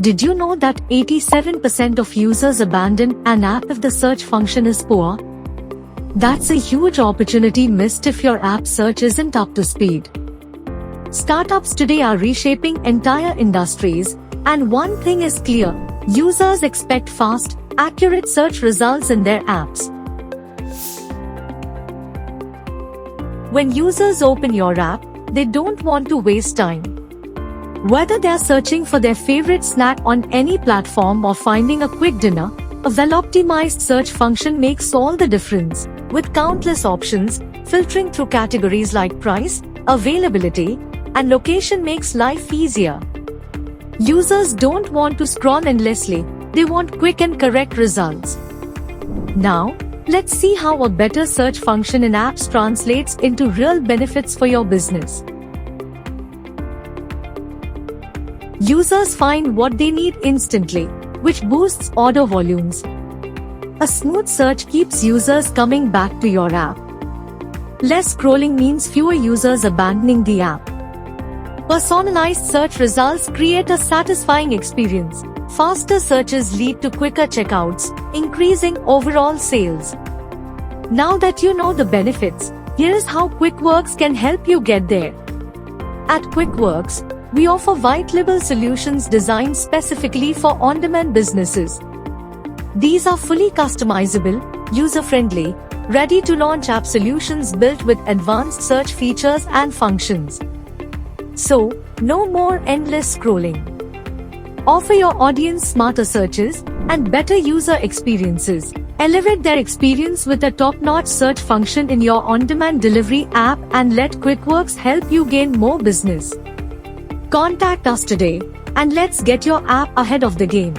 Did you know that 87% of users abandon an app if the search function is poor? That's a huge opportunity missed if your app search isn't up to speed. Startups today are reshaping entire industries, and one thing is clear: users expect fast, accurate search results in their apps. When users open your app, they don't want to waste time. Whether they're searching for their favorite snack on any platform or finding a quick dinner, a well-optimized search function makes all the difference. With countless options, filtering through categories like price, availability, and location makes life easier. Users don't want to scroll endlessly, they want quick and correct results. Now, let's see how a better search function in apps translates into real benefits for your business. Users find what they need instantly, which boosts order volumes. A smooth search keeps users coming back to your app. Less scrolling means fewer users abandoning the app. Personalized search results create a satisfying experience. Faster searches lead to quicker checkouts, increasing overall sales. Now that you know the benefits, here's how Quickworks can help you get there. At Quickworks, we offer white-label solutions designed specifically for on-demand businesses. These are fully customizable, user-friendly, ready-to-launch app solutions built with advanced search features and functions. So, no more endless scrolling. Offer your audience smarter searches and better user experiences. Elevate their experience with a top-notch search function in your on-demand delivery app and let Quickworks help you gain more business. Contact us today, and let's get your app ahead of the game.